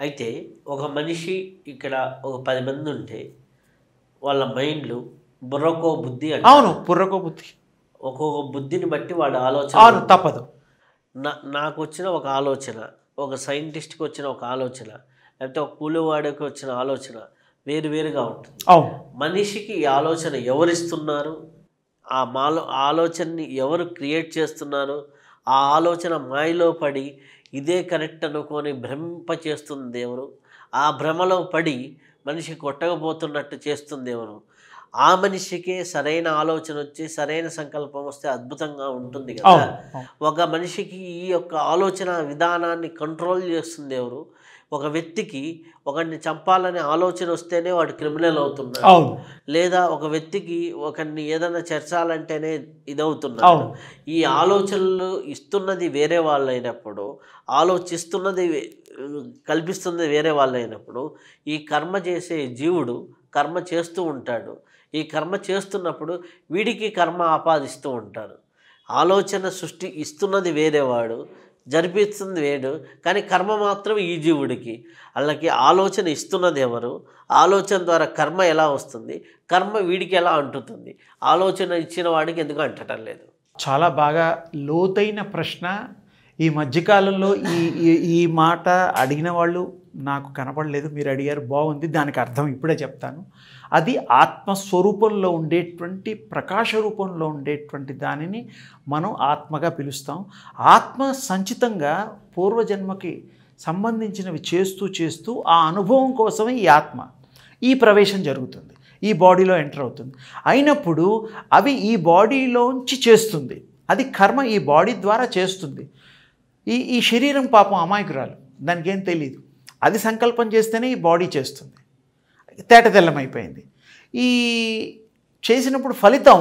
అయితే ఒక మనిషి ఇక్కడ ఒక 10 మంది ఉంటే వాళ్ళ మైండ్‌లు బుర్రకో బుద్ధి అవును. అంటారు. బుర్రకో బుద్ధి. ఒక్కొక్క బుద్ధిని బట్టి వాడి ఆలోచన అవును. ఉంటుంది. తప్పదు. నాకొచ్చిన ఒక ఆలోచన, ఒక సైంటిస్ట్‌కి వచ్చిన ఒక ఆలోచన, లేకపోతే ఒక కూలివాడికి వచ్చిన ఆలోచన వేరు వేరుగా ఉంటుంది. అవును. మనిషికి ఈ ఆలోచన ఎవరిస్తున్నారు? ఆలోచనని ఎవరు క్రియేట్ చేస్తున్నారు? ఆ ఆలోచన మాయలో పడి ఇదే కరెక్ట్ అనుకోని భ్రమింపచేస్తుంది ఎవరు? ఆ భ్రమలో పడి మనిషి కొట్టకపోతున్నట్టు చేస్తుంది ఎవరు? ఆ మనిషికే సరైన ఆలోచన వచ్చి సరైన సంకల్పం వస్తే అద్భుతంగా ఉంటుంది కదా! అవును. అవును. ఒక మనిషికి ఈ యొక్క ఆలోచన విధానాన్ని కంట్రోల్ చేస్తుంది ఎవరు? ఒక వ్యక్తికి ఒకడిని చంపాలనే ఆలోచన వస్తేనే వాడు క్రిమినల్ అవుతున్నాడు. అవును. లేదా ఒక వ్యక్తికి ఒకడిని ఏదైనా చేర్చాలంటేనే ఇదవుతున్నాడు. అవును. ఈ ఆలోచనలు ఇస్తున్నది వేరే వాళ్ళైనప్పుడు, ఆలోచిస్తున్నది కల్పిస్తున్నది వేరే వాళ్ళైనప్పుడు, ఈ కర్మ చేసే జీవుడు కర్మ చేస్తూ ఉంటాడు. ఈ కర్మ చేస్తున్నప్పుడు వీడికి కర్మ ఆపాదిస్తూ ఉంటారు. ఆలోచన సృష్టి ఇస్తున్నది వేరేవాడు, జరిపిస్తుంది వేడు, కానీ కర్మ మాత్రం ఈ జీవుడికి. అలాగే ఆలోచన ఇస్తున్నది ఎవరు? ఆలోచన ద్వారా కర్మ ఎలా వస్తుంది? కర్మ వీడికి ఎలా అంటుతుంది? ఆలోచన ఇచ్చిన వాడికి ఎందుకు అంటటం లేదు? చాలా బాగా లోతైన ప్రశ్న. ఈ మధ్యకాలంలో ఈ ఈ ఈ మాట అడిగిన వాళ్ళు నాకు కనపడలేదు. మీరు అడిగారు, బాగుంది. దానికి అర్థం ఇప్పుడే చెప్తాను. అది ఆత్మస్వరూపంలో ఉండేటువంటి ప్రకాశ రూపంలో ఉండేటువంటి దానిని మనం ఆత్మగా పిలుస్తాం. ఆత్మ సంచితంగా పూర్వజన్మకి సంబంధించినవి చేస్తూ చేస్తూ ఆ అనుభవం కోసమే ఈ ఆత్మ ఈ ప్రవేశం జరుగుతుంది, ఈ బాడీలో ఎంటర్ అవుతుంది. అయినప్పుడు అవి ఈ బాడీలోంచి చేస్తుంది. అది కర్మ ఈ బాడీ ద్వారా చేస్తుంది. ఈ శరీరం పాపం అమాయకురాలు, దానికి ఏం తెలియదు. అది సంకల్పం చేస్తేనే ఈ బాడీ చేస్తుంది. తేటతెల్లమైపోయింది. ఈ చేసినప్పుడు ఫలితం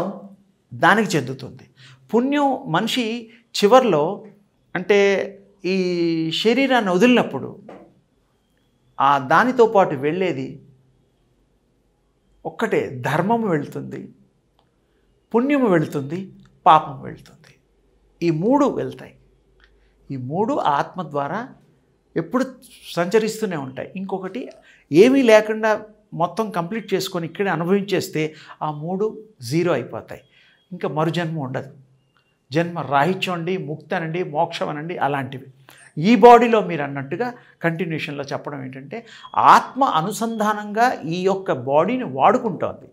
దానికి చెందుతుంది. పుణ్యం మనిషి చివర్లో, అంటే ఈ శరీరాన్ని వదిలినప్పుడు ఆ దానితో పాటు వెళ్ళేది ఒక్కటే, ధర్మము వెళ్తుంది, పుణ్యము వెళ్తుంది, పాపం వెళ్తుంది. ఈ మూడు వెళ్తాయి. ఈ మూడు ఆత్మ ద్వారా ఎప్పుడు సంచరిస్తూనే ఉంటాయి. ఇంకొకటి ఏమీ లేకుండా మొత్తం కంప్లీట్ చేసుకొని ఇక్కడే అనుభవించేస్తే ఆ మూడు జీరో అయిపోతాయి. ఇంకా మరుజన్మ ఉండదు. జన్మ రాహిత్యం అండి, ముక్తి అనండి, మోక్షం అనండి, అలాంటివి. ఈ బాడీలో మీరు అన్నట్టుగా కంటిన్యూషన్లో చెప్పడం ఏంటంటే, ఆత్మ అనుసంధానంగా ఈ యొక్క బాడీని వాడుకుంటోంది,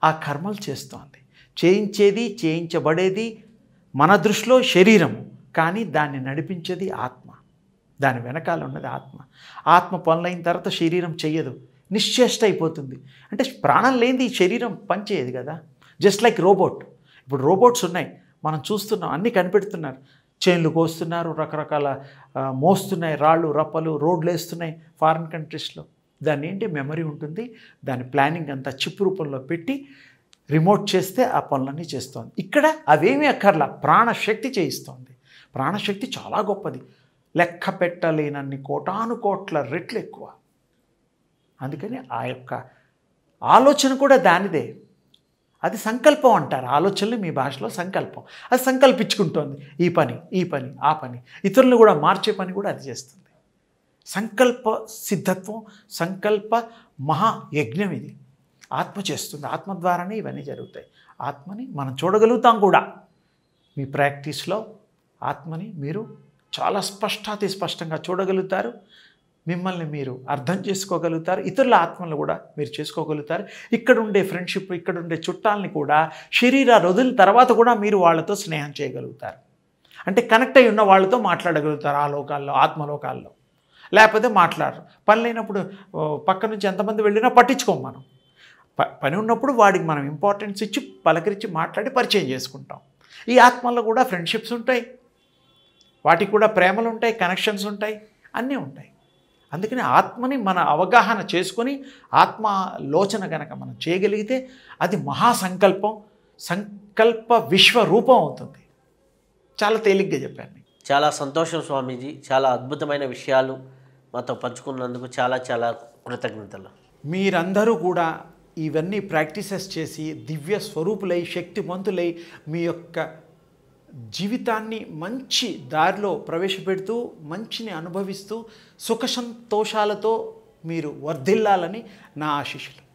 ఆ కర్మలు చేస్తోంది. చేయించేది, చేయించబడేది మన దృష్టిలో శరీరము, కానీ దాన్ని నడిపించేది ఆత్మ. దాని వెనకాల ఉన్నది ఆత్మ. ఆత్మ పనులైన తర్వాత శరీరం చెయ్యదు, నిశ్చేష్ట అయిపోతుంది. అంటే ప్రాణం లేనిది ఈ శరీరం పనిచేయదు కదా. Just like robot. ఇప్పుడు రోబోట్స్ ఉన్నాయి, మనం చూస్తున్నాం, అన్నీ కనిపెడుతున్నారు. చైన్లు కోస్తున్నారు, రకరకాల మోస్తున్నాయి, రాళ్ళు రప్పలు, రోడ్లు వేస్తున్నాయి ఫారిన్ కంట్రీస్లో. దాన్ని ఏంటి, మెమరీ ఉంటుంది, దాని ప్లానింగ్ అంతా చిప్ రూపంలో పెట్టి రిమోట్ చేస్తే ఆ పనులన్నీ చేస్తోంది. ఇక్కడ అవేమీ అక్కర్లా, ప్రాణశక్తి చేయిస్తోంది. ప్రాణశక్తి చాలా గొప్పది, లెక్క పెట్టలేనన్ని కోటాను కోట్ల రెట్లు ఎక్కువ. అందుకని ఆ యొక్క ఆలోచన కూడా దానిదే. అది సంకల్పం అంటారు. ఆలోచనలు మీ భాషలో సంకల్పం. అది సంకల్పించుకుంటోంది, ఈ పని, ఈ పని, ఆ పని, ఇతరులను కూడా మార్చే పని కూడా అది చేస్తుంది. సంకల్ప సిద్ధత్వం, సంకల్ప మహాయజ్ఞం ఇది ఆత్మ చేస్తుంది. ఆత్మ ద్వారానే ఇవన్నీ జరుగుతాయి. ఆత్మని మనం చూడగలుగుతాం కూడా. మీ ప్రాక్టీస్లో ఆత్మని మీరు చాలా స్పష్టాతి స్పష్టంగా చూడగలుగుతారు. మిమ్మల్ని మీరు అర్థం చేసుకోగలుగుతారు. ఇతరుల ఆత్మలు కూడా మీరు చేసుకోగలుగుతారు. ఇక్కడుండే ఫ్రెండ్షిప్, ఇక్కడుండే చుట్టాలని కూడా శరీరాలు వదిలిన తర్వాత కూడా మీరు వాళ్ళతో స్నేహం చేయగలుగుతారు. అంటే కనెక్ట్ అయి ఉన్న వాళ్ళతో మాట్లాడగలుగుతారు ఆ లోకాల్లో, ఆత్మలోకాల్లో. లేకపోతే మాట్లాడరు. పని లేనప్పుడు పక్క నుంచి ఎంతమంది వెళ్ళినా పట్టించుకోం మనం. పని ఉన్నప్పుడు వాడికి మనం ఇంపార్టెన్స్ ఇచ్చి పలకరించి మాట్లాడి పరిచయం చేసుకుంటాం. ఈ ఆత్మల్లో కూడా ఫ్రెండ్షిప్స్ ఉంటాయి, వాటికి కూడా ప్రేమలు ఉంటాయి, కనెక్షన్స్ ఉంటాయి, అన్నీ ఉంటాయి. అందుకని ఆత్మని మన అవగాహన చేసుకొని ఆత్మలోచన కనుక మనం చేయగలిగితే అది మహాసంకల్పం, సంకల్ప విశ్వరూపం అవుతుంది. చాలా తేలిగ్గా చెప్పాను. చాలా సంతోషం స్వామీజీ. చాలా అద్భుతమైన విషయాలు మాతో పంచుకున్నందుకు చాలా చాలా కృతజ్ఞతలు. మీరందరూ కూడా ఇవన్నీ ప్రాక్టీసెస్ చేసి దివ్య స్వరూపులై, శక్తివంతులై, మీ యొక్క జీవితాన్ని మంచి దారిలో ప్రవేశపెడుతూ మంచిని అనుభవిస్తూ సుఖ సంతోషాలతో మీరు వర్ధిల్లాలని నా ఆశీస్సులు.